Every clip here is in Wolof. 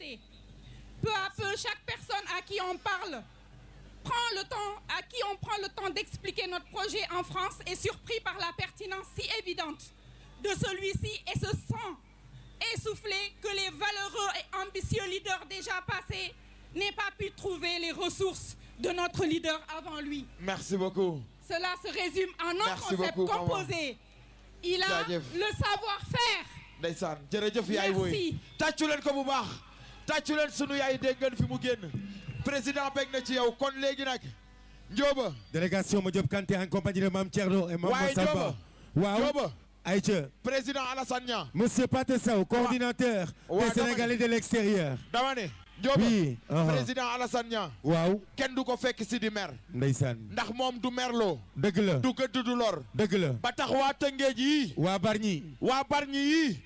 porter. Peu à peu, chaque personne à qui on parle prend le temps d'expliquer notre projet en France est surpris par la pertinence si évidente de celui-ci et se sent essoufflé que les valeureux et ambitieux leaders déjà passés n'aient pas pu trouver les ressources de notre leader avant lui. Merci beaucoup. Cela se résume en un concept composé. Il a le savoir-faire. Ndeysaan jërëjëf yaay woy tàccu leen ko bu baax tàccu leen sunu yaay dégg ngeen fi mu génn président bég na ci yow kon léegi nag Ndioba délégation Madiop Kanté en compagnie de Mame Thierno et Mame Samba waaw Ndioba Aïcha président Alassane Niang monsieur Pathé Sow coordinateur des Sénégalais de l'extérieur dama ne Ndioba oui président Alassane Niang waaw kenn du ko fekk si di mer ndeysaan ndax moom du merloo dëgg la du gëdd du lor dëgg la ba tax waa Tëngéej yi waa Bargny yi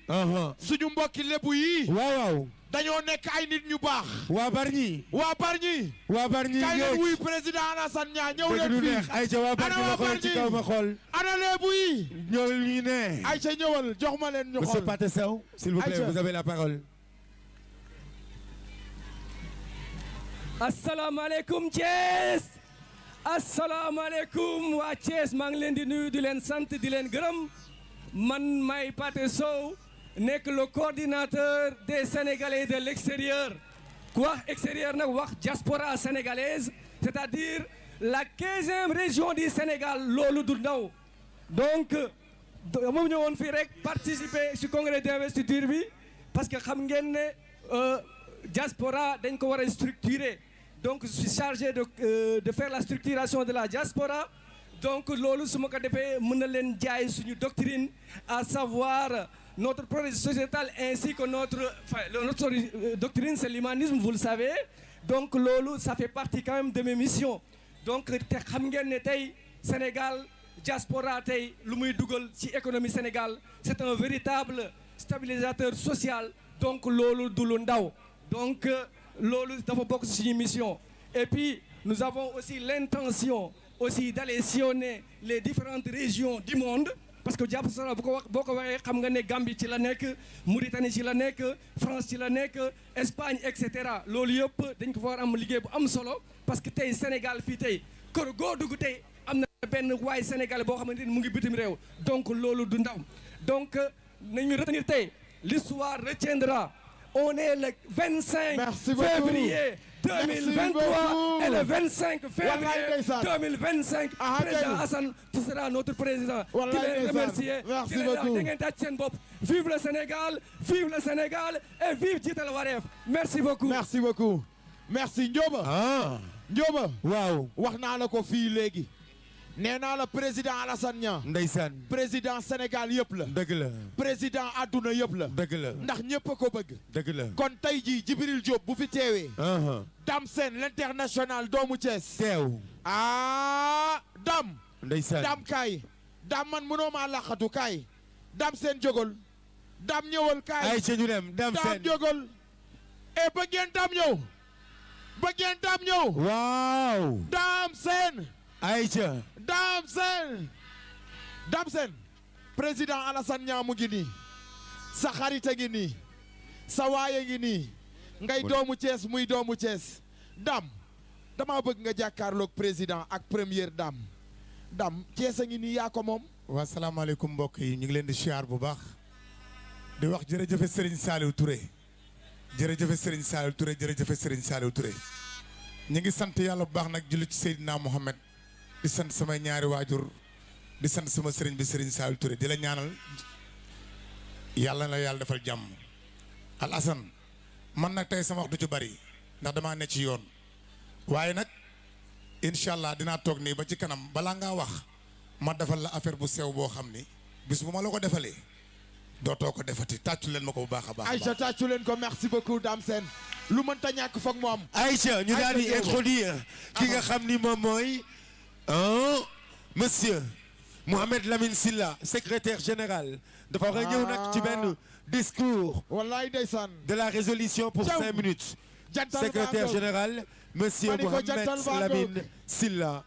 suñu mbokki lébu yi waaw dañoo nekk ay nit ñu baax waa Bargny kay leen wuy président Alassane Niang ñëw leen fii Aïcha waa Bargny la xool ci kaw ma xool ana lébu yi ñëw ñu ne Aïcha ñëwal jox ma leen ñu xool monsieur Pathé Sow s'il vous plaît vous avez la parole. asalaamaaleykum Thiès asalaamaaleykum waa Thiès maa ngi leen di nuyu di leen sant di leen gërëm man may Pathé Sow nekk le coordinateur des Sénégalais de l'extérieur ku wax extérieur nag wax diaspora sénégalaise c'est-à-dire la 15e région du Sénégal loolu du ndaw donc moom ñëwoon fii rek participer ci congrès d'investiture bi parce que xam ngeen ne diaspora dañ ko war a structurer donc je suis chargé de faire la structuration de la diaspora donc loolu su ma ko defee mën na leen jaay suñu doctrine à savoir notre projet sociétal ainsi que notre doctrine c'est l'humanisme vous le savez donc loolu ça fait partie quand même de mes missions donc te xam ngeen ne tey Sénégal diaspora tey lu muy dugal ci économie Sénégal c'est un véritable stabilisateur social donc loolu du lu ndaw donc loolu dafa bokk ci suñu mission et puis nous avons aussi l'intention aussi d'aller sillonner les différentes régions du monde parce que diaspora boo ko waxee xam nga ne Gambie ci la nekk Mauritanie ci la nekk France ci la nekk Espagne et cetera loolu yëpp dañ ko fa war am liggéey bu am solo parce que tey Sénégal fii tey kër goo dugg tey am na benn waay Sénégal boo xamante ni mu ngi bitim réew donc loolu du ndaw donc nañu retenir tey l'histoire retiendra. On est le 25 février 2023 et le 25 février 2025 président Assane tu seras notre président di leen remercier merci beaucoup da ngeen tàcc seen bopp vive le Sénégal et vive Jiital Wareef merci beaucoup merci Ndioba Ndioba waaw wax naa la ko fii léegi nee naa la président Alassane Niang ndeysaan président Sénégal yëpp la dëgg la président adduna yëpp la dëgg la ndax ñëpp a ko bëgg dëgg la kon tey jii Djibril Diop bu fi teewee Dame Sène l'international doomu Thiès teew Dame ndeysaan Dame kaay Dame man mënoo maa laqatu kaay Dame Sène jógal Dame ñëwal kaay ay ci ñu dem Dame Sène jógal e ba ngeen Dame ñëw waaw Dame Sène Aïcha Dame Sène président Alassane Niang mu ngi nii sa xarita ngi nii sa waaye ngi nii ngay doomu Thiès muy doomu Thiès Dame dama bëgg nga jàkkaarloog président ak première dame Thiès a ngi nii yaa ko moom. waa salaamaaleykum mbokk yi ñu ngi leen di siyaar bu baax di wax jërëjëf Serigne Saliou Touré jërëjëf Serigne Saliou Touré jërëjëf Serigne Saliou Touré ñu ngi sant yàlla bu baax nag julli ci Seydina Mohamed di sant samay ñaari waajur di sant sama sëriñ bi Serigne Saliou Touré di la ñaanal yàlla na yàlla defal jàmm Alassane man nag tey sama wax du ci bari ndax damaa ne ci yoon waaye nag incha allah dinaa toog nii ba ci kanam balaa ngaa wax ma defal la affaire bu sew boo xam ni bis bu ma la ko defalee dootoo ko defati tàccu leen ma ko bu baax a baax. Aïcha tàccu leen ko merci beaucoup Dame Sène lu mënta ñàkk foog mu am. Aïcha ñu daal di introduire ki nga xam ni moom mooy monsieur Mohamed Lamine Silla secrétaire général dafa war a ñëw nag ci benn discours wallaay ndeysaan de la résolution pour 5 minutes secrétaire général monsieur Mohamed Lamine Silla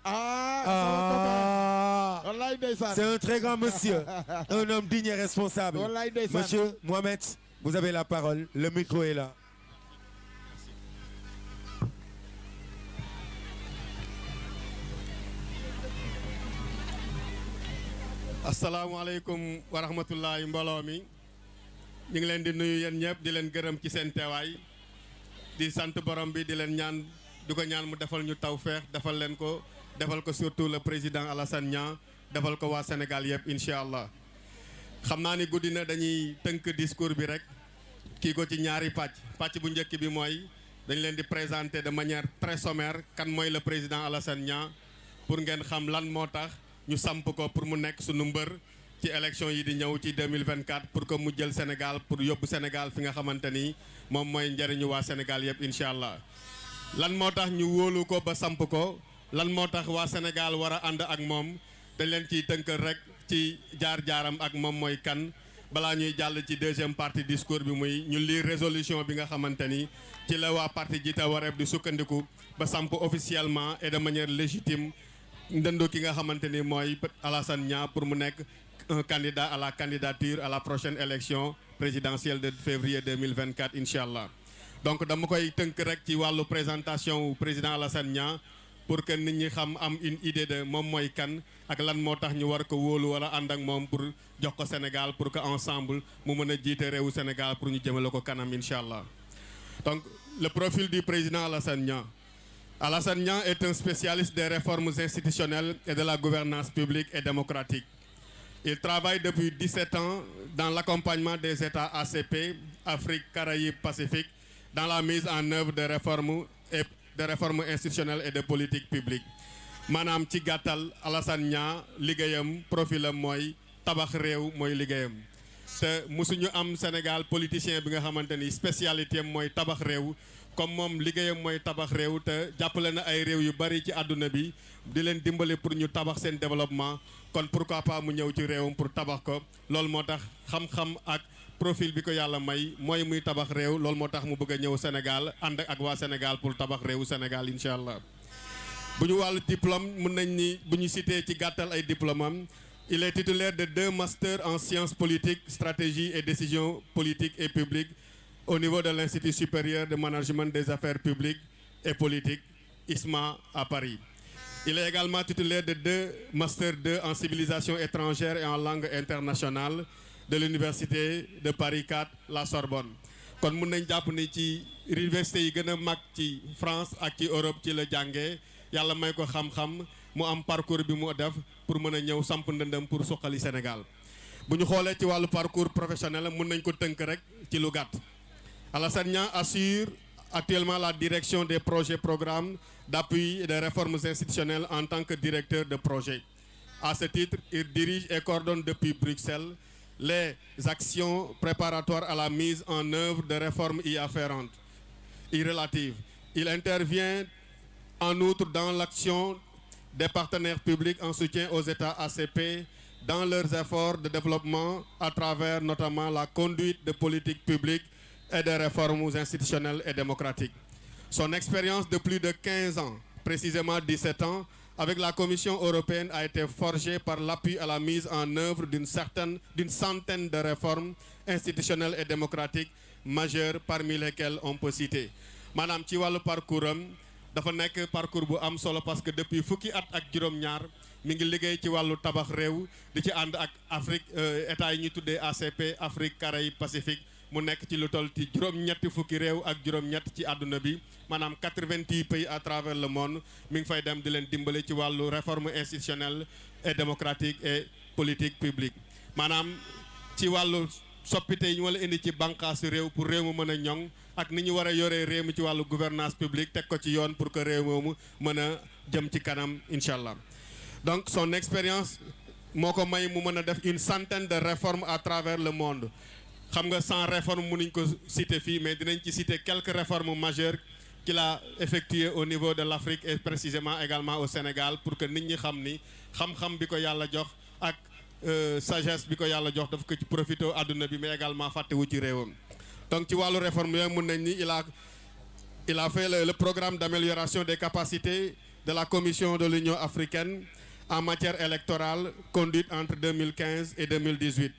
wallaay ndeysaan c'est un très grand monsieur un homme digne et responsable wallaay ndeysaan monsieur Mohamed vous avez la parole le micro est là asalaamaaleykum wa rahmatullahi mbooloo mi ñu ngi leen di nuyu yéen ñëpp di leen gërëm ci seen teewaay di sant borom bi di leen ñaan di ko ñaan mu defal ñu tawfeex defal leen ko defal ko surtout le président Alassane Niang defal ko waa Sénégal yëpp incha allah xam naa ni guddi na dañuy tënk discours bi rek kii ko ci ñaari pàcc bu njëkk bi mooy dañ leen di présenter de manière très sommaire kan mooy le président Alassane Niang pour ngeen xam lan moo tax ñu samp ko pour mu nekk suñu mbër ci élection yi di ñëw ci 2024 pour que mu jël Sénégal pour yóbbu Sénégal fi nga xamante ni moom mooy njëriñu waa Sénégal yëpp incha allah lan moo tax ñu wóolu ko ba samp ko lan moo tax waa Sénégal war a ànd ak moom dañ leen ciy tënkal rek ci jaar-jaaram ak moom mooy kan balaa ñuy jàll ci deuxième partie discours bi muy ñu lire résolution bi nga xamante ni ci la waa parti Jiite Wareef di sukkandiku ba samp officiellement et de manière légitime ndëndoo ki nga xamante ni mooy Alassane Niang pour mu nekk un candidat à la candidature à la prochaine élection présidentielle de février 2024 incha allah donc dama koy tënk rek ci wàllu présentation wu président Alassane Niang pour que nit ñi xam am une idée de moom mooy kan ak lan moo tax ñu war ko wóolu wala ànd ak moom pour jox ko Sénégal pour que ensemble mu mën a jiite réewu Sénégal pour ñu jëmale ko kanam incha allah donc le profil du président Alassane Niang. Alassane Niang est un spécialiste des réformes institutionnelles et de la gouvernance publique et démocratique. Il travaille depuis 17 ans dans l'accompagnement des États ACP, Afrique, Caraïbes, Pacifique, dans la mise en œuvre de réformes institutionnelles et de politique publique. maanaam ci gàttal Alassane Niang liggéeyam profilam mooy tabax réew mooy liggéeyam te musuñu am Sénégal politicien bi nga xamante ni spécialité am mooy tabax réew comme moom liggéeyam mooy tabax réew te jàppale na ay réew yu bari ci àdduna bi di leen dimbali pour ñu tabax seen développement kon pourquoi pas mu ñëw ci réewam pour tabax ko loolu moo tax xam-xam ak profil bi ko yàlla may mooy muy tabax réew loolu moo tax mu bëgg a ñëw Sénégal ànd ak waa Sénégal pour tabax réewu Sénégal incha allah bu ñu wàllu diplôme mën nañ ni bu ñu cité ci gàttal ay diplôme am il est titulaire de 2 masters en sciences politiques stratégie et décision politique et publique au niveau de l'Institut supérieur de management des affaires publiques et politiques ISMA à Paris. Il est également titulaire de 2 masters 2 en civilisation étrangère et en langue internationale de l'université de Paris 4 la Sorbonne. kon mën nañ jàpp ni ci université yi gën a mag ci France ak ci Europe ci la jàngee yàlla may ko xam-xam mu am parcours bi mu def pour mën a ñëw samp ndëndëm pour suqali Sénégal bu ñu xoolee ci wàllu parcours professionnel mën nañ ko tënk rek ci lu gàtt. Alassane Niang assure actuellement la direction des projets programmes d'appui et des réformes institutionnelles en tant que directeur de projet. À ce titre, il dirige et coordonne depuis Bruxelles les actions préparatoires à la mise en œuvre de réformes y afférentes, y relatives. Il intervient en outre dans l'action des partenaires publics en soutien aux États ACP dans leurs efforts de développement à travers notamment la conduite de politiques publiques et des réformes institutionnelles et démocratiques. Son expérience de plus de 15 ans, précisément 17 ans, avec la Commission européenne a été forgée par l'appui à la mise en œuvre d'une centaine de réformes institutionnelles et démocratiques majeures parmi lesquelles on peut citer. maanaam ci wàllu parcours am dafa nekk parcours bu am solo parce que depuis fukki at ak juróom-ñaar mi ngi liggéey ci wàllu tabax réew di ci ànd ak Afrique état yi ñuy tuddee ACP Afrique Caraïbes Pacifique mu nekk ci lu toll ci juróom-ñetti fukki réew ak juróom-ñett ci àdduna bi maanaam 88 pays à travers le monde mi ngi fay dem di leen dimbale ci wàllu réforme institutionnelle et démocratique et politique publique maanaam ci wàllu soppite yi ñu wala indi ci bànqaasu réew pour réew mu mën a ñoŋ ak ni ñu war a yoree réew mi ci wàllu gouvernance publique teg ko ci yoon pour que réew moomu mën a jëm ci kanam incha allah donc son expérience moo ko may mu mën a def une centaine de réformes à travers le monde xam nga 100 réformes mënuñ ko citer fii mais dinañ ci citer quelques réformes majeures qu'il a effectuées au niveau de l'Afrique et précisément également au Sénégal pour que nit ñi xam ni xam-xam bi ko yàlla jox ak sagesse bi ko yàlla jox daf ko ci profité àdduna bi mais également fàttewu ci réewam donc ci wàllu réforme yooyu mun nañ ni il a fait le programme d'amélioration des capacités de la Commission de l'Union africaine en matière électorale conduite entre 2015 et 2018.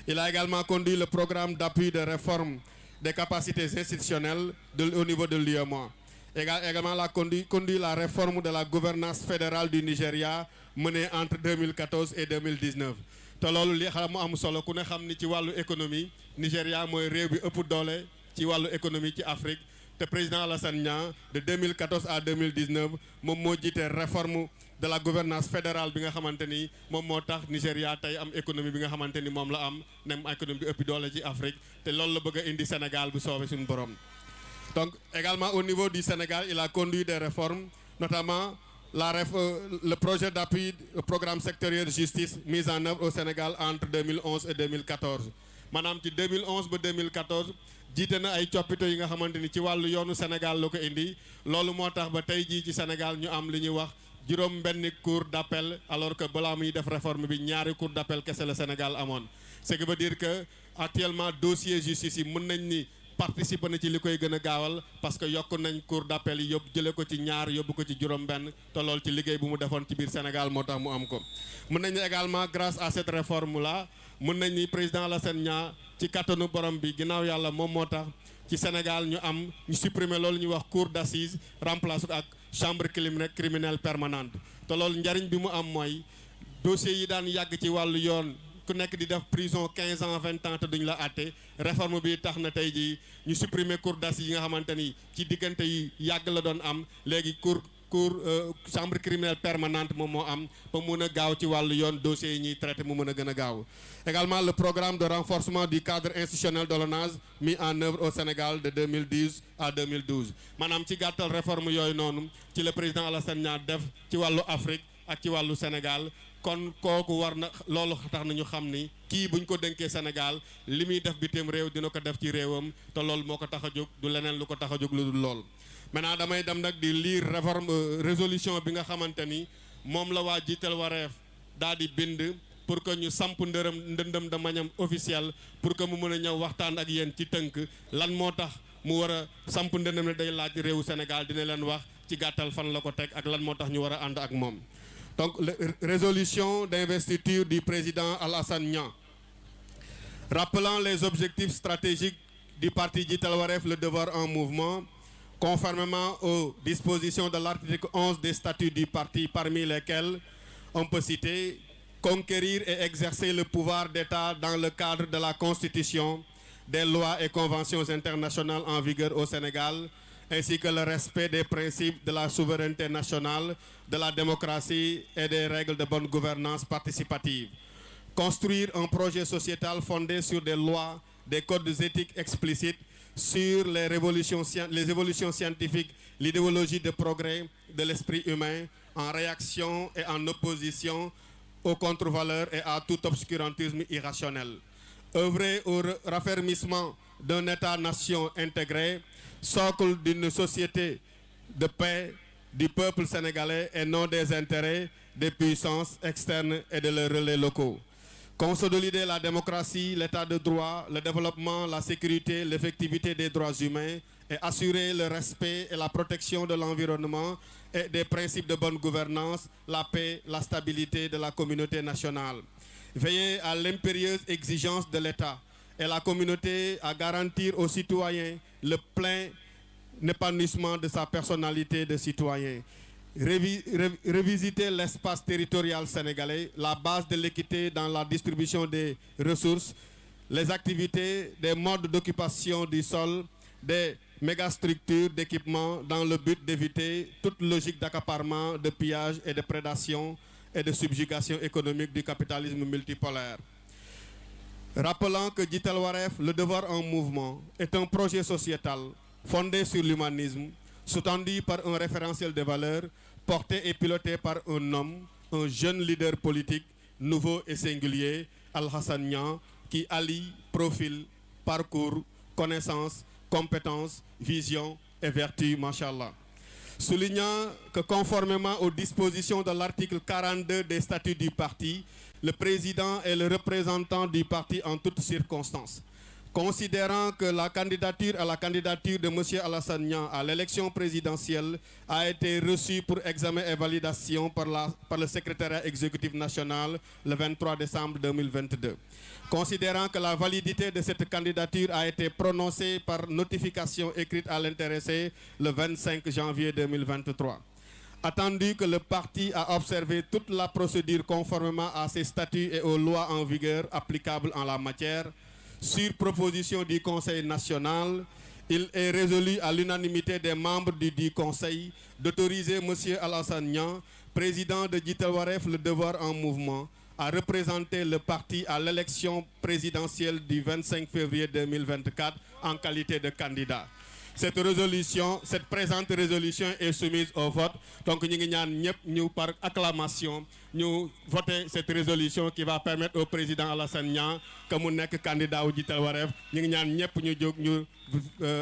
Il a également conduit le programme d'appui de réforme des capacités institutionnelles au niveau de l'UEMOA. Également, il a conduit la réforme de la gouvernance fédérale du Nigeria menée entre 2014 et 2019. te loolu li xam mu am solo ku ne xam ni ci wàllu économie Nigéria mooy réew bi ëpp doole ci wàllu économie ci Afrique te président Alassane Niang de 2014 à 2019 moom moo jiite réforme de la gouvernance fédérale bi nga xamante ni moom moo tax Nigéria tey am économie bi nga xamante ni moom la am nem économie bi ëpp doole ci Afrique te loolu la bëgg a indi Sénégal bu soobee suñu borom. Donc également au niveau du Sénégal il a conduit des réformes notamment le projet d'appui au programme sectoriel de justice mis en œuvre au Sénégal entre 2011 et 2014 maanaam ci 2011 ba 2014 jiite na ay coppite yi nga xamante ni ci wàllu yoonu Sénégal la ko indi loolu moo tax ba tey jii ci Sénégal ñu am li ñuy wax juróom benn cour d'appel alors que balaa muy def réforme bi ñaari cour d'appel kese la Sénégal amoon ce qui veut dire que actuellement dossier justice yi mën nañ ni participer na ci li koy gën a gaawal parce que yokk nañ cour d'appel yi yóbbu jële ko ci ñaar yóbbu ko ci juróom benn te loolu ci liggéey bu mu defoon ci biir Sénégal moo tax mu am ko mën nañ également grâce à cette réforme là mën nañ ni président Alassane Niang ci kattanu borom bi ginnaaw yàlla moom moo tax ci Sénégal ñu supprimer loolu ñuy wax cour d'assises remplacé ak chambre criminelle permanente te loolu njariñ bi mu am mooy dossier yi daan yàgg ci wàllu yoon ku nekk di def prison 15 ans 20 ans te duñ la àtte réforme bi tax na tey jii ñu supprimer cour d'assises yi nga xamante ni ci diggante yi yàgg la doon am léegi chambre criminelle permanente moom moo am ba mun a gaaw ci wàllu yoon dossiers yi ñuy traité mu mën a gën a gaaw également le programme de renforcement du cadre institutionnel de l'ONAS mis en œuvre au Sénégal de 2010 à 2012 maanaam ci gàttal réforme yooyu noonu ci le président Alassane Niang def ci wàllu Afrique ak ci wàllu Sénégal kon kooku war na loolu tax nañu xam ni kii buñ ko dénkee Sénégal li muy def bitim réew dina ko def ci réewam te loolu moo ko tax a jóg du leneen lu ko tax a jóg lu dul lool. maintenant damay dem nag di lire résolution bi nga xamante ni moom la waa jiital wareef daal di bind pour que ñu samp ndëndëm de manière officielle pour que mu mën a ñëw waxtaan ak yéen ci tënk lan moo tax mu war a samp ndëndëm ne day laaj réewu Sénégal dina leen wax ci gàttal fan la ko teg ak lan moo tax ñu war a ànd ak moom. Donc, résolution d'investiture du président Alassane Niang. Rappelant les objectifs stratégiques du parti Jiital Wareef, le devoir en mouvement, conformément aux dispositions de l'article 11 des statuts du parti, parmi lesquels on peut citer conquérir et exercer le pouvoir d'État dans le cadre de la Constitution, des lois et conventions internationales en vigueur au Sénégal, ainsi que le respect des principes de la souveraineté nationale, de la démocratie et des règles de bonne gouvernance participative. Construire un projet sociétal fondé sur des lois, des codes éthiques explicites, sur les évolutions scientifiques, l'idéologie de progrès de l'esprit humain, en réaction et en opposition aux contre-valeurs et à tout obscurantisme irrationnel. Œuvrer au raffermissement d'un État-nation intégré, socle d'une société de paix du peuple sénégalais et non des intérêts des puissances externes et de leurs relais locaux. Consolider la démocratie, l'état de droit, le développement, la sécurité, l'effectivité des droits humains et assurer le respect et la protection de l'environnement et des principes de bonne gouvernance, la paix, la stabilité de la communauté nationale. Veiller à l'impérieuse exigence de l'État et la communauté à garantir aux citoyens le plein épanouissement de sa personnalité de citoyen. Revisiter l'espace territorial sénégalais, la base de l'équité dans la distribution des ressources, les activités, des modes d'occupation du sol, des mégastructures d'équipement dans le but d'éviter toute logique d'accaparement, de pillage et de prédation et de subjugation économique du capitalisme multipolaire. Rappelant que Jiital Wareef, le devoir en mouvement, est un projet sociétal fondé sur l'humanisme, sous-tendu par un référentiel de valeurs, porté et piloté par un homme, un jeune leader politique, nouveau et singulier, Alassane Niang, qui allie profil, parcours, connaissances, compétences, vision et vertu, machallah. Soulignant que conformément aux dispositions de l'article 42 des statuts du parti, le président est le représentant du parti en toutes circonstances. Considérant que la candidature de M. Alassane Niang à l'élection présidentielle a été reçue pour examen et validation par le secrétariat exécutif national le 23 décembre 2022. Considérant que la validité de cette candidature a été prononcée par notification écrite à l'intéressé le 25 janvier 2023. Attendu que le parti a observé toute la procédure conformément à ses statuts et aux lois en vigueur applicables en la matière, sur proposition du Conseil national, il est résolu à l'unanimité des membres du Conseil d'autoriser M. Alassane Niang, président de Jitel Waref Le Devoir en Mouvement, à représenter le parti à l'élection présidentielle du 25 février 2024 en qualité de candidat. Cette présente résolution est soumise au vote. Donc nous par acclamation, nous voter cette résolution qui va permettre au président Alassane Niang que mu nekk candidat au Jitel Waref. Nous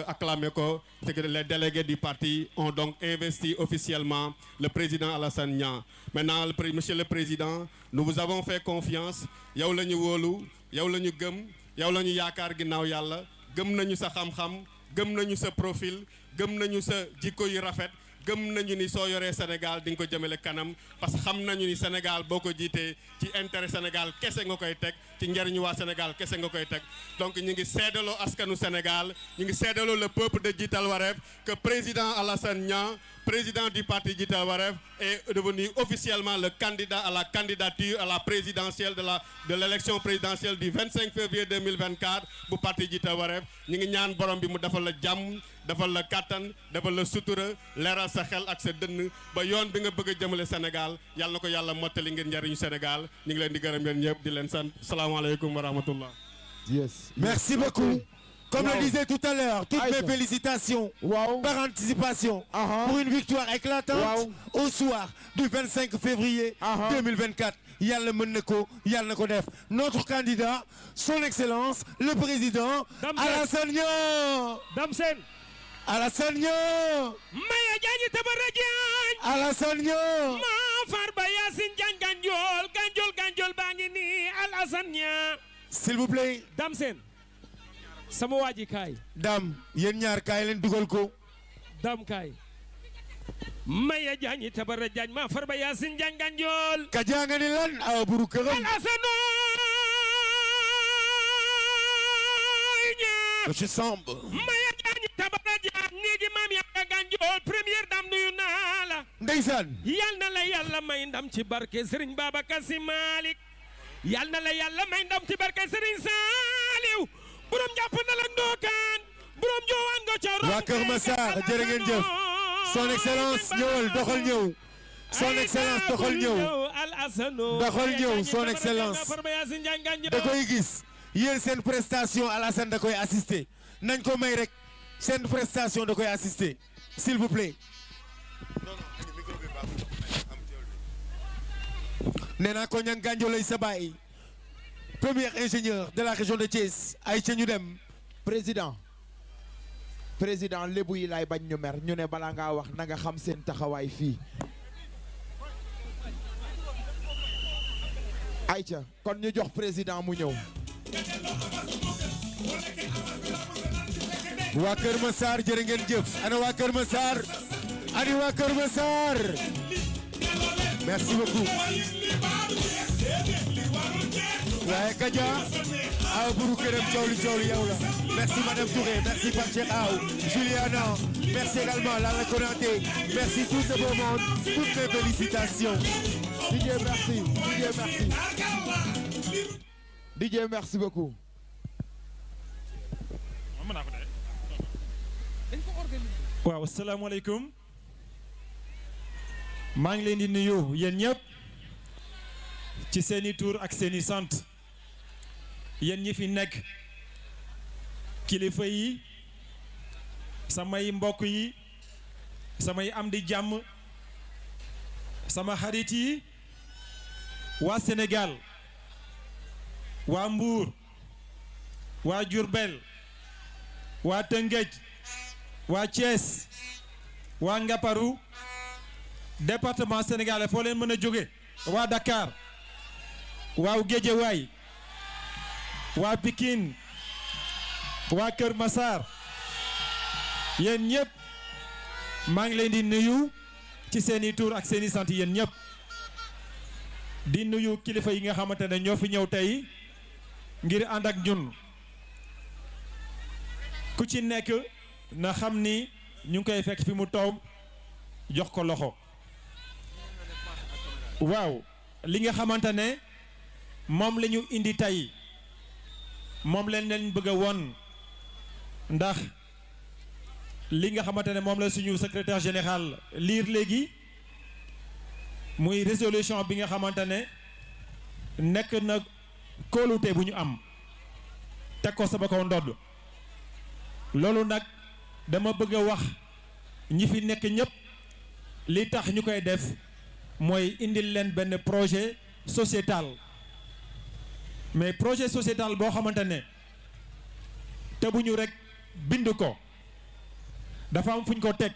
acclamer ko, c'est que les délégués du parti ont donc investi officiellement le président Alassane Niang. Maintenant, monsieur le président, nous vous avons fait confiance. Yow lañu wolu, yow lañu gëm, yow lañu yaakar ginnaw Yalla, gëm nañu sa xam-xam. Gëm nañu sa profil gëm nañu sa jikko yu rafet gëm nañu ni soo yoree Sénégal di nga ko jëmale kanam parce que xam nañu ni Sénégal boo ko jiitee ci intérêt Sénégal kese nga koy teg ci njariñu waa Sénégal kese nga koy teg donc ñu ngi seedaloo askanu Sénégal ñu ngi seedaloo le peuple de Jitel Waref que président Alassane Niang président du parti Jitel Waref est devenu officiellement le candidat à la candidature à la présidentielle de l'élection présidentielle du 25 février 2024 bu parti Jitel Waref ñu ngi ñaan borom bi mu defal la jàmm defal la kàttan defal la sutura leeral sa xel ak sa dënn ba yoon bi nga bëgg a jëmale Sénégal yàlla na ko yàlla mottali ngir njariñu Sénégal ñu ngi leen di gërëm yéen ñëpp di leen sant salaamaaleykum wa rahmatullah. Yes. Merci beaucoup. Comme le disait tout à l'heure, toutes mes félicitations par anticipation pour une victoire éclatante au soir du 25 février 2024. Yalla mën na ko yalla na ko def. Notre candidat, son excellence, le président Alassane Niang. Damsen. Alassane Niang. Maya Diagne Tabara Diagne. Alassane Niang. Ma Farba Yacine Diagne Gandiol bangi ni Alassane Niang. S'il vous plaît. Damsen. Sama waji kay. Dam, yéen ñaar kay leen dugal ko. Dam kay. Maya Diagne Tabara Diagne Ma Farba Yacine Diagne Gandiol. Ka janga ni lan aw buru këram. Alassane Niang. Monsieur Samb. Maya Diagne Tabara Diagne néegi maam Yaya Gandiol première dame nuyu naa la. Ndeysaan. Yal na la yàlla may ndam ci barke Serigne Babacar Sy Malick. Yal na la yàlla may ndam ci barke Serigne Saliou. Borom jàpp na la ndookaan. Borom joowaan nga ca ron. Waa Kër Massar jërë ngeen jëf. Son excellence ñëwal doxal ñëw. Son excellence doxal ñëw. Doxal ñëw son excellence. Da koy gis. Yéen seen prestation Alassane da koy assister. Nañ ko may rek. Seen prestation da koy assister. S'il vous plaît. Nee naa ko Niang Gandiol lay sa baay. Premier ingénieur de la région de Thiès. Ay ca ñu dem. Président lébu yi lay bañ ñu mer ñu ne bala ngaa wax na nga xam seen taxawaay fii. Ayca kon ñu jox président mu ñëw. Waa Kër Massar jërë ngeen jëf. Ana waa Kër Massar. Ani waa Kër Massar. Merci beaucoup. waaye Kadia aw buru këram coow li yow la. Merci Madame Touré, merci Pape Cheikh Aw, Juliana, merci également Lala Konaté, merci tout ce beau monde, toutes mes félicitations. DJ merci beaucoup. waaw asalaamaaleykum maa ngi leen di nuyu yéen ñëpp ci seeni tur ak seeni sant yéen ñi fi nekk kilifa yi samay mbokk yi samay am di jàmm sama xarit yi waa Sénégal waa Mbour waa Diourbel waa Tëngéej waa Thiès waa Ngaparou département sénégalais foo leen mën a jóge waa Dakar waa Guédiawaye waa Pikine waa Kër Massar yéen ñëpp maa ngi leen di nuyu ci seeni tur ak seeni sant yéen ñëpp di nuyu kilifa yi nga xamante ne ñoo fi ñëw tey ngir ànd ak ñun ku ci nekk na xam ni ñu ngi koy fekk fi mu toog jox ko loxo waaw li nga xamante ne moom la ñu indi tey moom leen bëgg a won ndax li nga xamante ne moom la suñu secrétaire général lire léegi muy résolution bi nga xamante ne nekk na kóolute bu ñu am teg ko sama kaw ndodd loolu nag dama bëgg a wax ñi fi nekk ñëpp li tax ñu koy def mooy indil leen benn projet sociétal mais projet sociétal boo xamante ne te bu ñu rek bind ko dafa am fu ñu ko teg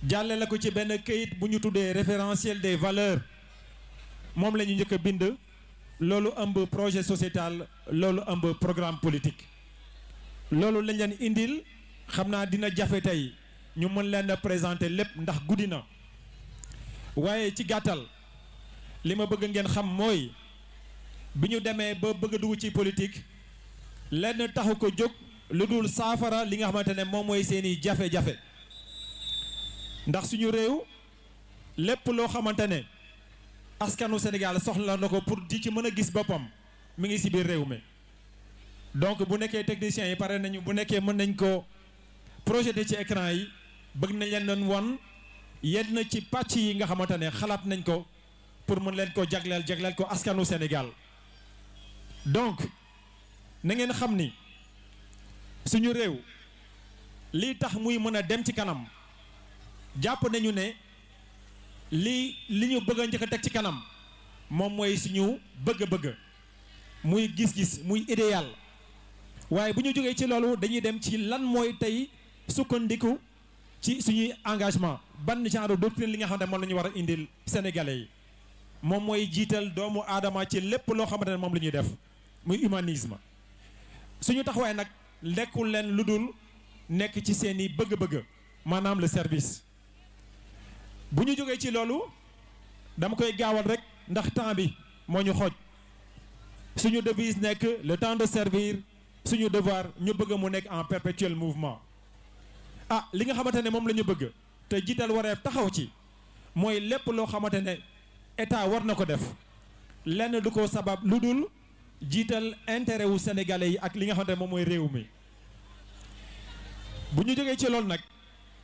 jàllale ko ci benn këyit bu ñu tuddee référentiel des valeurs moom la ñu njëkk a bind loolu ëmb projet sociétal loolu ëmb programme politique loolu lañ leen indil xam naa dina jafe tey ñu mën leen a présenter lépp ndax guddi na waaye ci gàttal li ma bëgg ngeen xam mooy bi ñu demee ba bëgg a dugg ci politique lenn taxu ko jóg lu dul saafara li nga xamante ne moom mooy seeni jafe-jafe ndax suñu réew lépp loo xamante ne askanu Sénégal soxla na ko pour di ci mën a gis boppam mi ngi ci biir réew mi donc bu nekkee techniciens yi pare nañu bu nekkee mën nañ ko projeté ci écran yi bëgg nañ leen doon won yenn ci pàcc yi nga xamante ne xalaat nañ ko pour mën leen ko jagleel ko askanu Sénégal donc na ngeen xam ni suñu réew lii tax muy mën a dem ci kanam jàpp nañu ne li ñu bëgg a njëkk a teg ci kanam moom mooy suñu bëgg-bëgg muy gis-gis muy idéal waaye bu ñu jógee ci loolu dañuy dem ci lan mooy tey sukkandiku ci suñuy engagement ban genre doctrine li nga xam ne moom la ñu war a indil sénégalais yi moom mooy jiital doomu aadama ci lépp loo xamante ne moom la ñuy def muy humanisme suñu taxawaay nag lekkul leen lu dul nekk ci seeni bëgg-bëgg maanaam le service bu ñu jógee ci loolu dama koy gaawal rek ndax temps bi moo ñu xooj suñu devise nekk le temps de servir suñu devoir ñu bëgg mu nekk en perpétuel mouvement li nga xamante ne moom la ñu bëgg te jiital wareef taxaw ci mooy lépp loo xamante ne état war na ko def lenn du ko sabab lu dul jiital intérêt wu sénégalais yi ak li nga xamante ne moom mooy réew mi bu ñu jógee ci loolu nag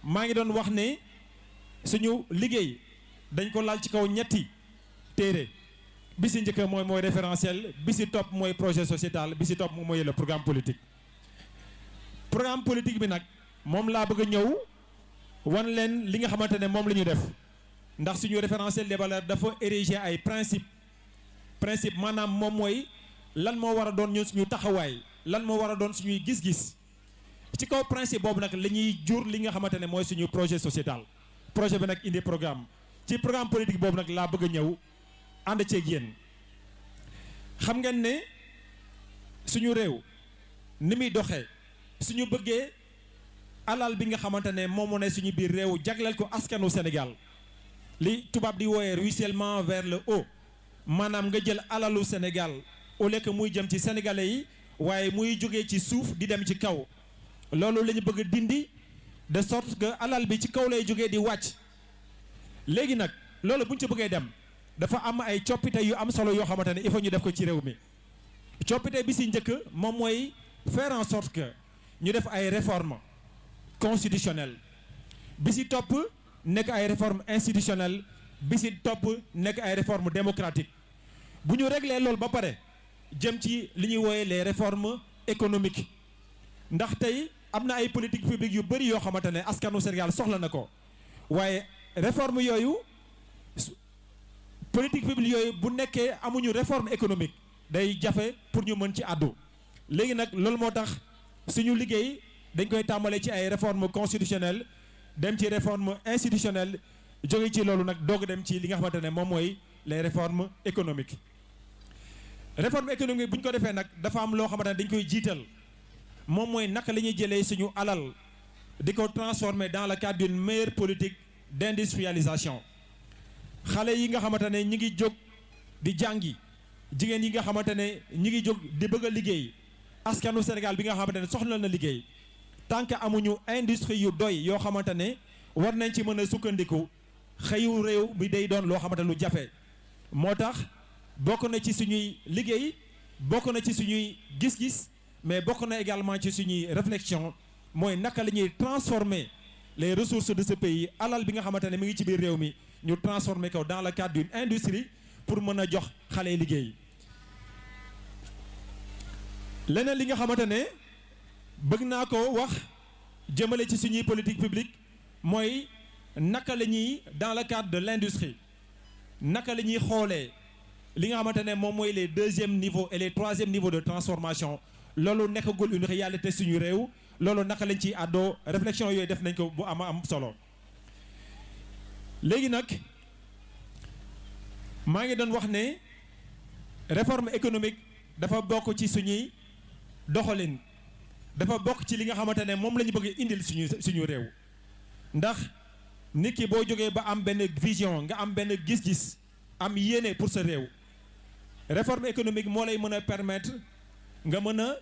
maa ngi doon wax ne suñu liggéey dañ ko laal ci kaw ñetti téere bi si njëkk mooy référentiel bi si topp mooy projet sociétal bi si topp moom mooy le programme politique bi nag moom laa bëgg a ñëw wan leen li nga xamante ne moom la ñu def ndax suñu référentiel des valeurs dafa ériger ay principe maanaam moom mooy lan moo war a doon ñun suñu taxawaay lan moo war a doon suñuy gis-gis ci kaw principe boobu nag la ñuy jur li nga xamante ne mooy suñu projet sociétal projet bi nag indi programme ci programme politique boobu nag laa bëgg a ñëw ànd ceeg yéen xam ngeen ne suñu réew ni muy doxee suñu bëggee alal bi nga xamante ne moom moo ne suñu biir réew jagleel ko askanu Sénégal li tubaab di wooyee ruissellement vers le haut maanaam nga jël alalu Sénégal au lieu que muy jëm ci sénégalais yi waaye muy jógee ci suuf di dem ci kaw loolu la ñu bëgg dindi de sorte que alal bi ci kaw lay jógee di wàcc léegi nag loolu bu ñu ci bëggee dem dafa am ay coppite yu am solo yoo xamante ne il faut ñu def ko ci réew mi coppite bi si njëkk moom mooy faire en sorte que ñu def ay réformes constitutionnelles bi si topp nekk ay réformes institutionnelles bi si topp nekk ay réformes démocratiques bu ñu réglé loolu ba pare jëm ci li ñuy wooyee les réformes économiques ndax tey am na ay politique publique yu bëri yoo xamante ne askanu Sénégal soxla na ko waaye réforme yooyu politique publique yooyu bu nekkee amuñu réforme économique day jafe pour ñu mën ci àddu léegi nag loolu moo tax suñu liggéey dañ koy tàmbalee ci ay réforme constitutionnelle dem ci réforme institutionnelle jóge ci loolu nag doog dem ci li nga xamante ne moom mooy les réformes économiques réforme économique bu ñu ko defee nag dafa am loo xamante ne dañ koy jiital moom mooy naka la ñuy jëlee suñu alal di ko transformer dans le cadre d'une meilleure politique d'industrialisation xale yi nga xamante ne ñi ngi jóg di jàngi jigéen yi nga xamante ne ñi ngi jóg di bëgg a liggéey askanu Sénégal bi nga xamante ne soxla na liggéey tant que amuñu industrie yu doy yoo xamante ne war nañ ci mën a sukkandiku xëyu réew bi day doon loo xamante lu jafe moo tax bokk na ci suñuy liggéey bokk na ci suñuy gis-gis mais bokk na également ci suñuy réflexion mooy naka la ñuy transformer les ressources de ce pays alal bi nga xamante ne mi ngi ci biir réew mi ñu transformer ko dans le cadre d'une industrie pour mën a jox xale liggéey. leneen li nga xamante ne bëgg naa ko wax jëmale ci suñuy politique publique mooy naka la ñuy dans le cadre de l'industrie naka la ñuy xoolee li nga xamante ne moom mooy les deuxième niveau et les troisième niveau de transformation loolu nekkagul une réalité suñu réew loolu naka lañ ciy àddoo réflexion yooyu def nañ ko bu am solo. léegi nag maa ngi doon wax ne réforme économique dafa bokk ci suñuy doxalin dafa bokk ci li nga xamante ne moom la ñu bëgg indil suñu réew ndax nit ki boo jógee ba am benn vision nga am benn gis-gis am yéene pour sa réew réforme économique moo lay mën a permettre nga mën a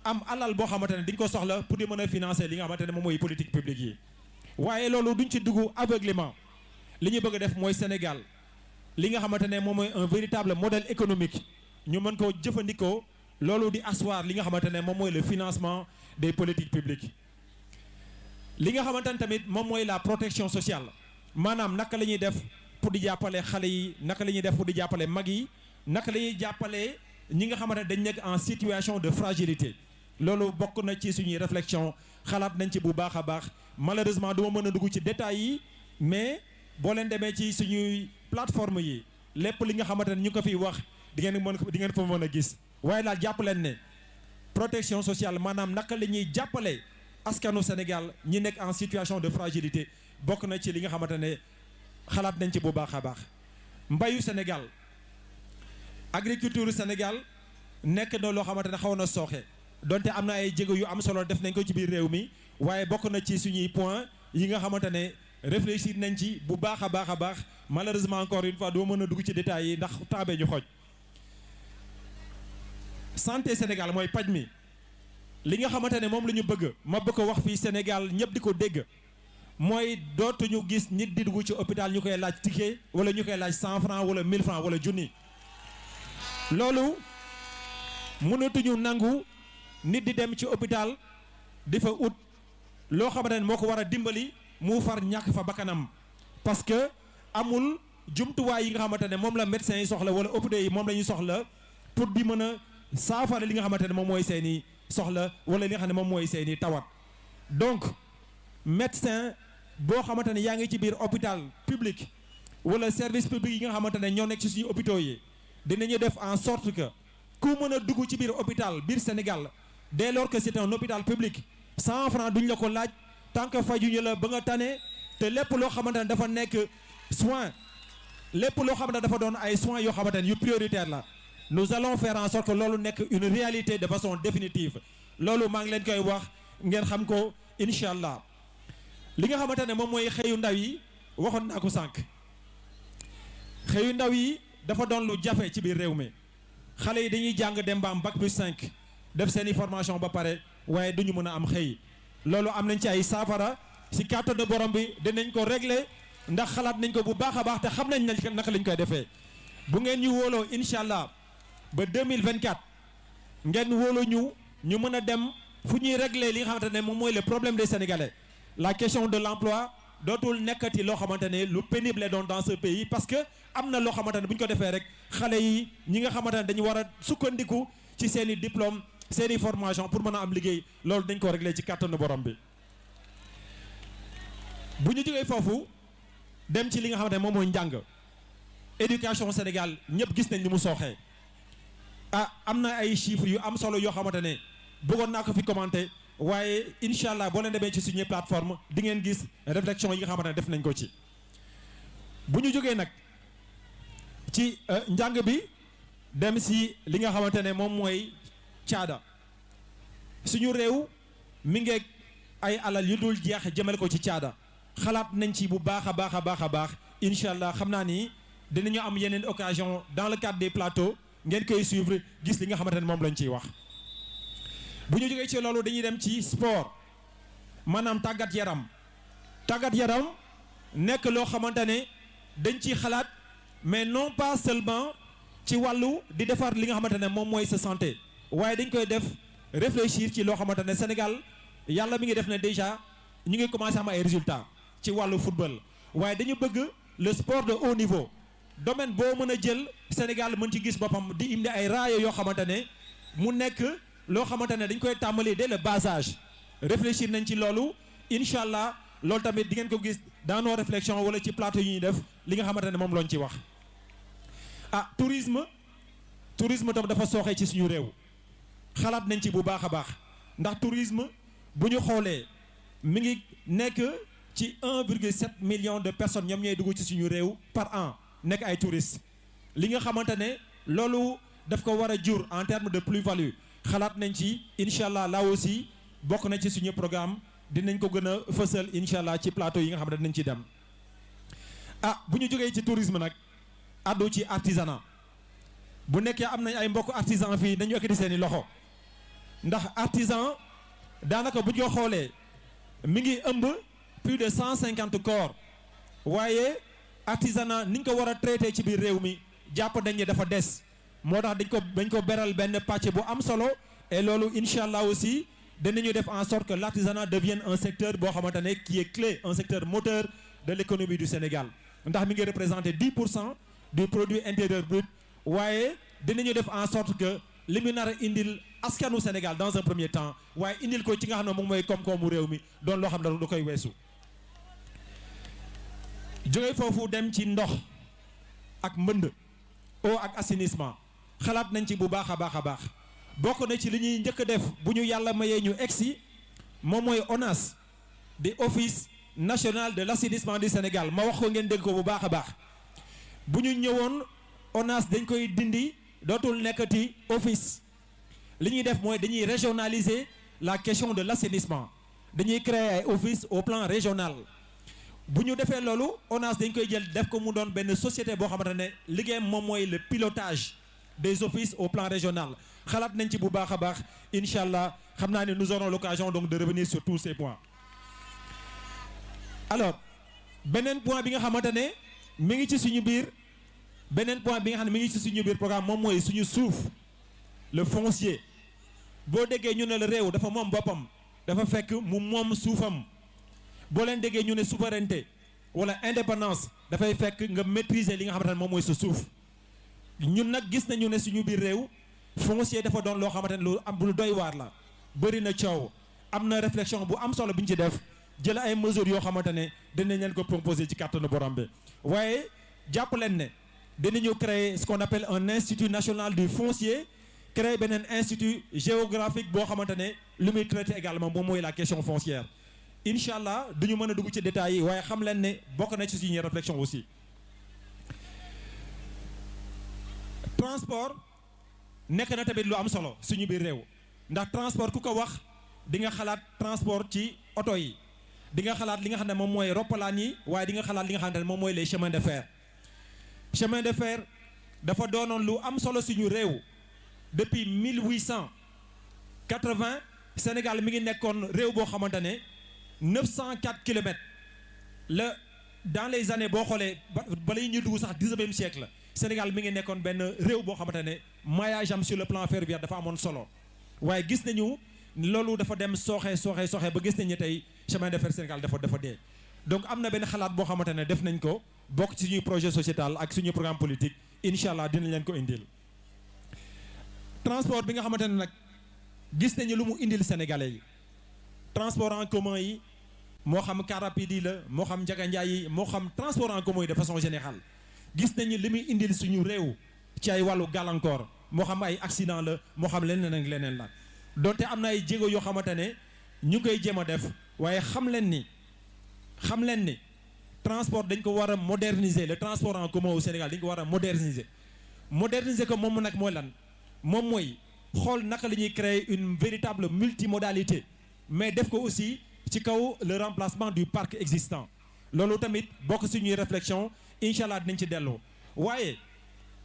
am alal boo xamante ne di nga ko soxla pour di mën a financer li nga xamante ne moom mooy politique publique yi waaye loolu duñ ci dugg aveuglément li ñu bëgg a def mooy Sénégal li nga xamante ne moom mooy un véritable modèle économique ñu mën ko jëfandikoo loolu di asseoir li nga xamante ne moom mooy le financement des politiques publiques li nga xamante ne tamit moom mooy la protection sociale maanaam naka la ñuy def pour di jàppale xale yi naka la ñuy def pour di jàppale mag yi naka la ñuy jàppale ñi nga xamante ne dañ nekk en situation de fragilité loolu bokk na ci suñuy réflexion xalaat nañ ci bu baax a baax malheureusement du ma mën a dugg ci détails yi mais boo leen demee ci suñuy plateforme yi lépp li nga xamante ne ñu ko fiy wax di ngeen fa mën a gis waaye daal jàpp leen ne protection sociale maanaam naka la ñuy jàppale askanu Sénégal ñi nekk en situation de fragilité bokk na ci li nga xamante ne xalaat nañ ci bu baax a baax. mbayu Sénégal agriculture Sénégal nekk na loo xamante ne xaw na sooxe donte am na ay jéego yu am solo def nañ ko ci biir réew mi waaye bokk na ci suñuy point yi nga xamante ne réfléchir nañ ci bu baax a baax malheureusement encore une fois doo mën a dugg ci détails yi ndax taabee ñu xooj. santé Sénégal mooy paj mi li nga xamante ne moom la ñu bëgg ma bëgg ko wax fii Sénégal ñëpp di ko dégg mooy dootuñu gis nit di dugg ci hôpital ñu koy laaj ticket wala ñu koy laaj 100 francs wala 1000 francs wala junni. loolu mënatuñu nangu nit di dem ci hôpital di fa ut loo xamante ne moo ko war a dimbali mu far ñàkk fa bakkanam parce que amul jumtuwaay yi nga xamante ne moom la médecin yi soxla wala hôpitaux yi moom la ñuy soxla pour di mën a saafara li nga xamante ne moom mooy seeni soxla wala li nga xam ne moom mooy seeni tawat. donc médecin boo xamante ne yaa ngi ci biir hôpital public wala service public yi nga xamante ne ñoo nekk ci suñu hôpitaux yi dinañu def en sorte que ku mën a dugg ci biir hôpital biir Sénégal dès lors que c'est un hôpital public 100 francs duñ la ko laaj tant que fajuñu la ba nga tane te lépp loo xamante ne dafa nekk soin lépp loo xamante ne dafa doon ay soins yoo xamante ne yu prioritaire la nous allons faire en sorte que loolu nekk une réalité de façon définitive loolu maa ngi leen koy wax ngeen xam ko incha allah. li nga xamante ne moom mooy xëyu ndaw yi waxoon naa ko sànq xëyu ndaw yi dafa doon lu jafe ci biir réew mi xale yi dañuy jàng dem ba am bac plus 5 def seeni formation ba pare waaye duñu mën a am xëy loolu am nañ ci ay saafara si kàttanu borom bi dinañ ko régler ndax xalaat nañ ko bu baax a baax te xam nañ naka lañ koy defee bu ngeen ñu wóoloo incha allah ba 2024 ngeen wóoloo ñu mën a dem fu ñuy régler li nga xamante ne moom mooy le problème des Sénégalais la question de l'emploi dootul nekkati loo xamante ne lu pénible doon dans ce pays parce que am na loo xamante ne bu ñu ko defee rek xale yi ñi nga xamante ne dañu war a sukkandiku ci seen i diplôme seen i formation pour mën a am liggéey loolu dañ ko régler ci kàttanu borom bi. bu ñu jógee foofu dem ci li nga xamante ne moom mooy njàng éducation Sénégal ñëpp gis nañ ni mu sooxee am na ay chiffres yu am solo yoo xamante ne bëggoon naa ko fi commenter. waaye incha allah boo leen demee ci suñu plateforme di ngeen gis réflexion yi nga xamante ne def nañ ko ci bu ñu jógee nag ci njàng bi dem si li nga xamante ne moom mooy caada suñu réew mi ngeeg ay alal yu dul jeex jëmale ko ci caada xalaat nañ ci bu baax a baax incha allah xam naa ni dinañu am yeneen occasion dans le cadre des plateaux ngeen koy suivre gis li nga xamante ne moom lañ ciy wax. bu ñu jógee ci loolu dañuy dem ci sport maanaam tàggat yaram nekk loo xamante ne dañ ciy xalaat mais non pas seulement ci wàllu di defar li nga xamante ne moom mooy sa santé waaye dañ koy def réfléchir ci loo xamante ne Sénégal yàlla mi ngi def ne déjà ñu ngi commencé am ay résultats ci wàllu football waaye dañu bëgg le sport de haut niveau domaine boo mën a jël Sénégal mën ci gis boppam di indi ay raaya yoo xamante ne mu nekk loo xamante ne dañ koy tàmbali dès le bas âge réfléchir nañ ci loolu incha allah loolu tamit di ngeen ko gis dans nos réflexions wala ci plateau yi ñuy def li nga xamante ne moom lañ ci wax. ah tourisme tam dafa sooxee ci suñu réew xalaat nañ ci bu baax a baax ndax tourisme bu ñu xoolee mi ngi nekk ci 1,7 million de personnes ñoom ñooy dugg ci suñu réew par an nekk ay touristes li nga xamante ne loolu daf ko war a jur en termes de plus-value xalaat nañ ci incha allah là aussi bokk na ci suñu programme dinañ ko gën a fësal incha allah ci plateau yi nga xam ne dinañ ci dem. ah bu ñu jógee ci tourisme nag addu ci artisanat bu nekkee am nañ ay mbokk artisan fii dañu ekkati seeni loxo ndax artisan daanaka bu ñu ko xoolee mi ngi ëmb plus de 150 corps waaye artisanat ni ñu ko war a traité ci biir réew mi jàpp nañ ne dafa des moo tax dañ ko beral benn pàcc bu am solo et loolu incha allah aussi danañu def en sorte que l'artisanat devienne un secteur boo xamante ne qui est clé un secteur moteur de l'économie du Sénégal ndax mi ngi représenter 10% du produit intérieur brut waaye dinañu def en sorte que li mu nar a indil askanu Sénégal dans un premier temps waaye indil ko ci nga xam ne moom mooy koom-koomu réew mi doon loo xam ne da koy weesu. jóge foofu dem ci ndox ak mbënd eau ak assainissement xalaat nañ ci bu baax a baax a baax bokk na ci li ñuy njëkk a def bu ñu yàlla mayee ñu egsi moom mooy ONAS di office national de l'assainissement du Sénégal ma wax ko ngeen dégg ko bu baax a baax bu ñu ñëwoon ONAS dañ koy dindi dootul nekkati office li ñuy def mooy dañuy régionaliser la question de l'assainissement dañuy créer ay office au plan régional bu ñu defee loolu ONAS dañ koy jël def ko mu doon benn société boo xamante ne liggéeyam moom mooy le pilotage des offices au plan régional xalaat nañ ci bu baax a baax incha allah xam naa ne nous aurons l'occasion donc de revenir sur tous ces points. alors beneen point bi nga xamante ne mi ngi ci suñu biir beneen point bi nga xam ne mi ngi ci suñu biir programme moom mooy suñu suuf le foncier boo déggee ñu ne la réew dafa moom boppam dafa fekk mu moom suufam boo leen déggee ñu ne souveraineté wala indépendance dafay fekk nga maîtriser li nga xamante ne moom mooy sa suuf ñun nag gis nañu ne suñu biir réew foncier dafa doon loo xamante ne lu am lu doy waar la bëri na coow am na réflexion bu am solo bi ñu ci def jël ay mesures yoo xamante ne dinañ leen ko proposer ci kàttanu borom bi waaye jàpp leen ne dinañu créer ce qu'on appelle un institut national du foncier créer beneen institut géographique boo xamante ne lu muy traiter également moom mooy la question foncière incha allah duñu mën a dugg ci détails yi waaye xam leen ne bokk na ci suñuy réflexion aussi. transport nekk na tamit lu am solo suñu biir réew ndax transport ku ko wax di nga xalaat transport ci oto yi di nga xalaat li nga xam ne moom mooy roppalaan yi waaye di nga xalaat li nga xam ne moom mooy les chemins de fer. chemin de fer dafa doonoon lu am solo suñu réew depuis 1880 Sénégal mi ngi nekkoon réew boo xamante ne 904 kilomètres la dans les années boo xoolee bala ñuy dugg sax 19e siècle Sénégal mi ngi nekkoon benn réew boo xamante ne maillage am sur le plan ferroviaire dafa amoon solo waaye gis nañu loolu dafa dem sooxe ba gis nañu tey chemin de fer Sénégal dafa dee donc am na benn xalaat boo xamante ne def nañ ko bokk ci suñuy projet sociétal ak suñu programme politique incha allah dinañ leen ko indil. transport bi nga xamante ne nag gis nañu lu mu indil sénégalais yi transport en commun yi moo xam car rapide yi la moo xam njaganjaay yi moo xam transport en commun yi de façon générale gis nañu li muy indil suñu réew ci ay wàllu gàllankoor moo xam ay accident la moo xam leneen ak leneen la donte am na ay jéego yoo xamante ne ñu ngi koy jéem a def waaye xam leen ni transport dañ ko war a moderniser le transport en commun au Sénégal dañ ko war a moderniser ko moom nag mooy lan moom mooy xool naka la ñuy créer une véritable multimodalité mais def ko aussi ci kaw le remplacement du parc existant loolu tamit bokk suñuy réflexion incha allah dinañ ci delloo waaye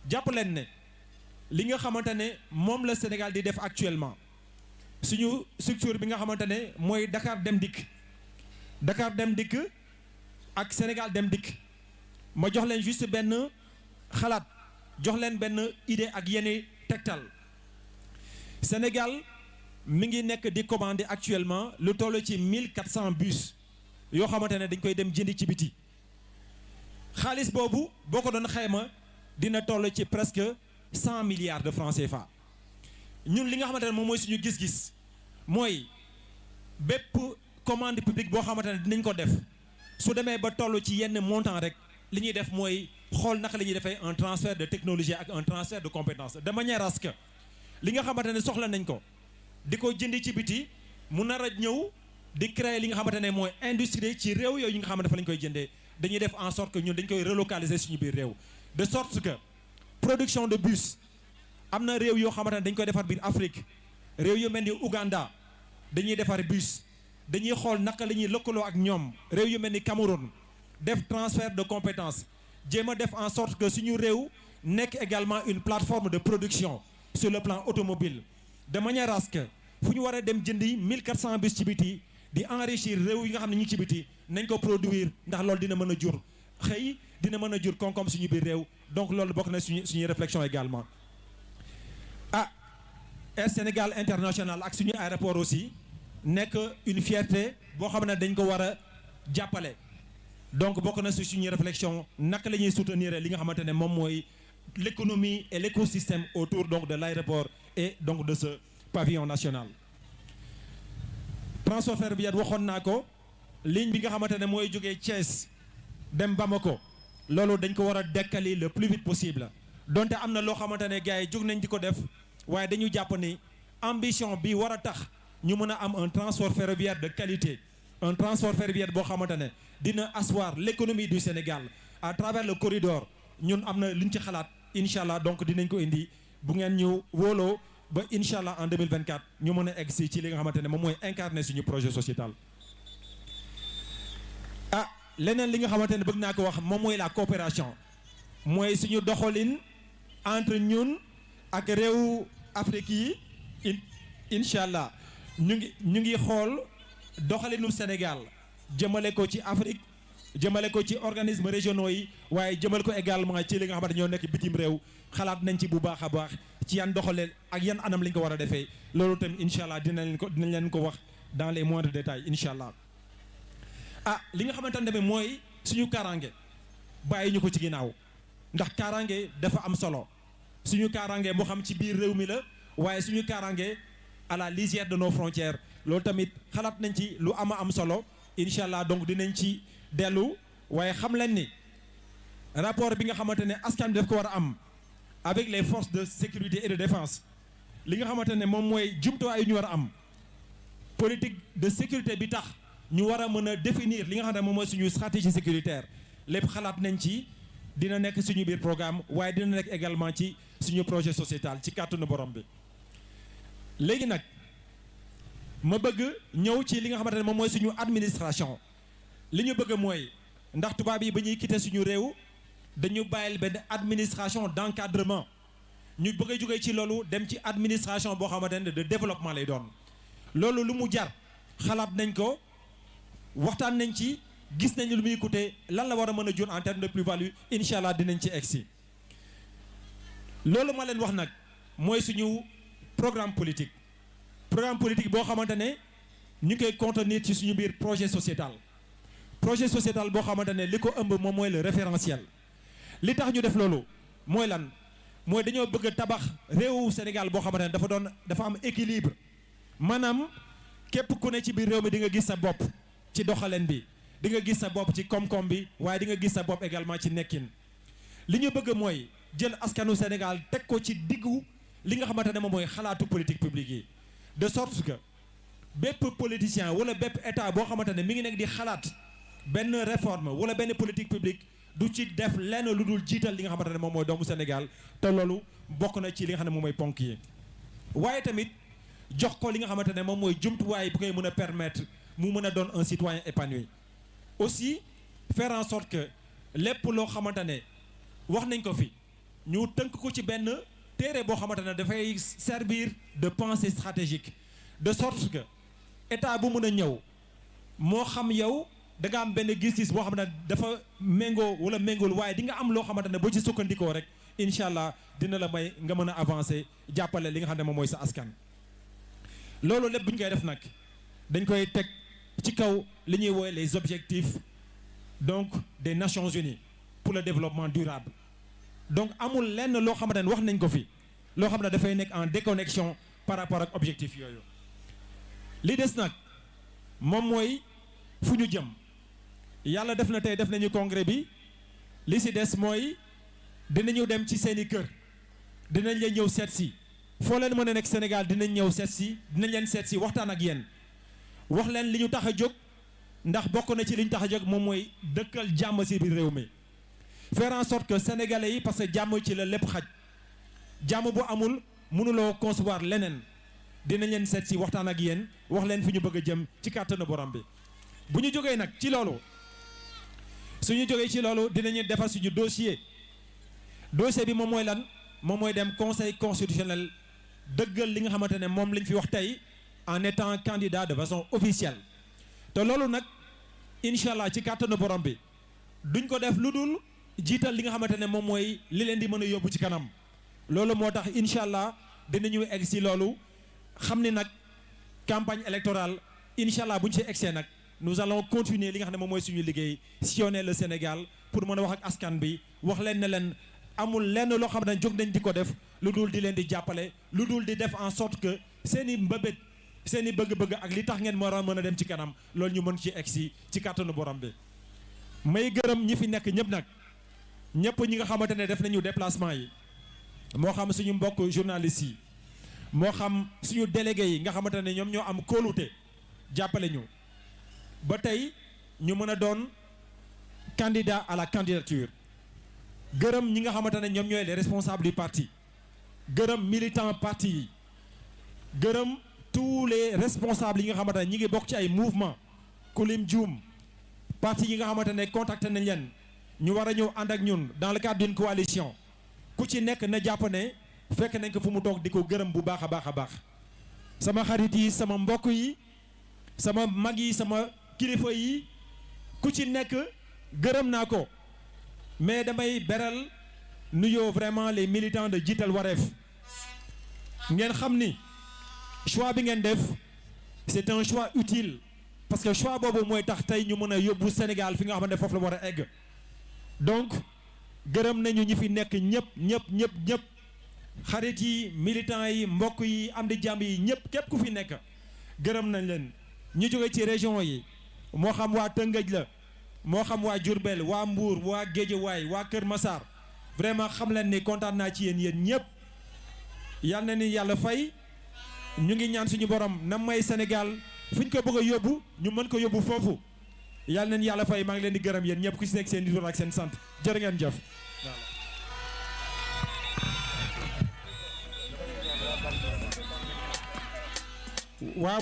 jàpp leen ne li nga xamante ne moom la Sénégal di def actuellement suñu structure bi nga xamante ne mooy Dakar Dem Dikk ak Sénégal Dem Dikk ma jox leen juste benn xalaat jox leen benn idée ak yenn tegtal Sénégal mi ngi nekk di commander actuellement lu toll ci 1400 bus yoo xamante ne dañ koy dem jëndi ci biti xaalis boobu boo ko doon xayma dina toll ci presque 100 milliards de francs CFA ñun li nga xamante ne moom mooy suñu gis-gis mooy bépp commande publique boo xamante ne dinañ ko def su demee ba toll ci yenn montant rek li ñuy def mooy xool naka la ñuy defee un transfert de technologie ak un transfert de compétences de manière à ce que li nga xamante ne soxla nañ ko di ko jëndi ci biti mu nar a ñëw di créer li nga xamante ne mooy industrie ci réew yooyu nga xamante fa lañ koy jëndee dañuy def en sorte que ñun dañ koy relocaliser suñu biir réew de sorte que production de bus am na réew yoo xamante ne dañ koy defar biir Afrique réew yu mel ni Ouganda dañuy defar bus dañuy xool naka la ñuy lëkkaloo ak ñoom réew yu mel ni Cameroun def transfert de compétences jéem a def en sorte que suñu réew nekk également une plateforme de production sur le plan automobile de manière à ce que fu ñu war a dem jëndi 1400 bus ci biti di enrichir réew yi nga xam ne ñu ngi ci biti nañ ko produire ndax loolu dina mën a jur xëy dina mën a jur koom-koom suñu biir réew donc loolu bokk na suñuy réflexion également Air Sénégal International ak suñu aéroport aussi nekk une fierté boo xam ne dañ ko war a jàppale donc bokk na suñuy réflexion naka la ñuy soutenir li nga xamante ne moom mooy l'économie et l'écosystème autour donc de l'aéroport et donc de ce pavillon national transport ferroviaire waxoon naa ko ligne bi nga xamante ne mooy jógee Thiès dem Bamako loolu dañ ko war a dekkali le plus vite possible donte am na loo xamante ne gars yi jóg nañ di ko def waaye dañu jàpp ni ambition bi war a tax ñu mën a am un transport ferroviaire de qualité un transport ferroviaire boo xamante ne dina asseoir l'économie du Sénégal à travers le corridor ñun am na luñ ci xalaat incha allah donc dinañ ko indi bu ngeen ñu wóoloo ba incha allah en 2024 ñu mën a egg si ci li nga xamante ne moom mooy incarner suñu projet sociétal. leneen li nga xamante ne bëgg naa ko wax moom mooy la coopération mooy suñu doxalin entre ñun ak réew Afrique yi incha allah ñu ngi xool doxalinu Sénégal jëmale ko ci Afrique jëmale ko ci organismes régionaux yi waaye jëmale ko également ci li nga xamante ñoo nekk bitim réew xalaat nañ ci bu baax a baax ci yan doxaleen ak yan anam lañ ko war a defee loolu tamit incha allah dinañ leen ko wax dans les moindres détails incha allah. li nga xamante ne mooy suñu kaaraange bàyyi ñu ko ci ginnaaw ndax kaaraange dafa am solo suñu kaaraange moo xam ci biir réew mi la waaye suñu kaaraange à la lisière de nos frontières loolu tamit xalaat nañ ci lu am solo incha allah donc dinañ ci dellu waaye xam leen ni rapport bi nga xamante ne askan bi daf ko war a am avec les forces de sécurité et de défense li nga xamante ne moom mooy jumtuwaay yu ñu war a am politique de sécurité bi tax ñu war a mën a définir li nga xam ne moom mooy suñu stratégie sécuritaire lépp xalaat nañ ci dina nekk suñu biir programme waaye dina nekk également ci suñu projet sociétal ci kàttanu borom bi. léegi nag ma bëgg ñëw ci li nga xamante ne moom mooy suñu administration li ñu bëgg mooy ndax tubaab yi ba ñuy quitter suñu réew dañu bàyyil benn administration d'encadrement ñu bëgg a jógee ci loolu dem ci administration boo xamante ne de développement lay doon loolu lu mu jar xalaat nañ ko. waxtaan nañ ci gis nañ lu muy coûter lan la war a mën a jur en termes de plus-value incha allah dinañ ci egsi loolu ma leen wax nag mooy suñu programme politique boo xamante ne ñu koy contenir ci suñu biir projet sociétal boo xamante ne li ko ëmb moom mooy le référentiel li tax ñu def loolu mooy lan mooy dañoo bëgg a tabax réewu Sénégal boo xamante ne dafa am équilibre maanaam képp ku ne ci biir réew mi di nga gis sa bopp ci doxalin bi di nga gis sa bopp ci koom-koom bi waaye di nga gis sa bopp également ci nekkin li ñu bëgg mooy jël askanu Sénégal teg ko ci diggu li nga xamante ne moom mooy xalaatu politique publique yi de sorte que bépp politicien wala bépp état boo xamante ne mi ngi nekk di xalaat benn réforme wala benn politique publique du ci def lenn lu dul jiital li nga xamante ne moom mooy doomu Sénégal te loolu bokk na ci li nga xam ne moom mooy ponk yi waaye tamit jox ko li nga xamante ne moom mooy jumtuwaay bu koy mën a permettre mu mën a doon un citoyen épanoui aussi faire en sorte que lépp loo xamante ne wax nañ ko fi ñu tënk ko ci benn téere boo xamante ne dafay servir de pensée stratégique de sorte que état bu mën a ñëw moo xam yow da nga am benn gis-gis boo xamante ne dafa méngoo wala méngool waaye di nga am loo xamante ne boo ci sukkandikoo rek incha allah dina la may nga mën a avancer jàppale li nga xam ne moom mooy sa askan. loolu lépp bu ñu koy def nag dañ koy teg ci kaw li ñuy woowee les objectifs donc des Nations Unies pour le développement durable donc amul lenn loo xamante ne wax nañ ko fi loo xam ne dafay nekk en déconnexion par rapport ak objectif yooyu. li des nag moom mooy fu ñu jëm yàlla def na tey def nañu congrès bi li si des mooy dinañu dem ci seeni kër dinañ leen ñëw seet si foo leen mën a nekk Sénégal dinañ ñëw seet si dinañ leen seet si waxtaan ak yéen wax leen li ñu tax a jóg ndax bokk na ci li ñu tax a jóg moom mooy dëkkal jàmm si biir réew mi faire en sorte que sénégalais yi parce que jàmm ci la lépp xaj jàmm bu amul mënuloo concevoir leneen dinañ leen seet si waxtaan ak yéen wax leen fi ñu bëgg a jëm ci kàttanu borom bi. bu ñu jógee nag ci loolu suñu jógee ci loolu dinañu defar suñu dossier bi moom mooy lan moom mooy dem conseil constitutionnel dëggal li nga xamante ne moom lañ fi wax tey en étant candidat de façon officielle te loolu nag incha allah ci kàttanu borom bi duñ ko def lu dul jiital li nga xamante ne moom mooy li leen di mën a yóbbu ci kanam loolu moo tax incha allah dinañu egg si loolu xam ni nag campagne électorale incha allah bu ñu ci egsee nag nous allons continuer li nga xam ne moom mooy suñu liggéey sillonner le Sénégal pour mën a wax ak askan bi wax leen ne leen amul lenn loo xam ne jóg nañ di ko def lu dul di leen di jàppale lu dul di def en sorte que seen i mbëbët seen i bëgg-bëgg ak li tax ngeen war a mën a dem ci kanam loolu ñu mën ci egsi ci kàttanu borom bi. may gërëm ñi fi nekk ñëpp nag ñëpp ñi nga xamante ne def nañu déplacement yi moo xam suñu mbokk journalistes yi moo xam suñu délégués yi nga xamante ne ñoom ñoo am kóolute jàppale ñu ba tey ñu mën a doon candidat à la candidature. gërëm ñi nga xamante ne ñoom ñooy les responsables du parti gërëm militant parti yi gërëm tous les responsables yi nga xamante ne ñi ngi bokk ci ay mouvement kulim juum parti yi nga xamante ne contacté nañ leen ñu war a ñëw ànd ak ñun dans le cadre d'une coalition ku ci nekk na jàpp ne fekk nañ ko fu mu toog di ko gërëm bu baax a baax a baax sama xarit yi sama mbokk yi sama mag yi sama kilifa yi ku ci nekk gërëm naa ko mais damay beral nuyoo vraiment les militants de Jiital Wareef ngeen xam ni choix bi ngeen def c'est un choix utile parce que choix boobu mooy tax tey ñu mën a yóbbu Sénégal fi nga xamante ne foofu la war a egg donc gërëm nañu ñi fi nekk ñëpp xarit yi militants yi mbokk yi am di jàmm yi ñëpp képp ku fi nekk gërëm nañ leen ñu jóge ci région yi moo xam waa Tëngëj la moo xam waa Diourbel waa Mbour waa Guédiawaye waa Kër Massar vraiment xam leen ni kontaan naa ci yéen ñëpp yal na ni yàlla fay ñu ngi ñaan suñu borom na may Sénégal fu ñu ko bëgg a yóbbu ñu mën ko yóbbu foofu yal na ni yàlla fay maa ngi leen di gërëm yéen ñëpp ku si nekk seen tur ak seen sant jërë ngeen jëf. waaw.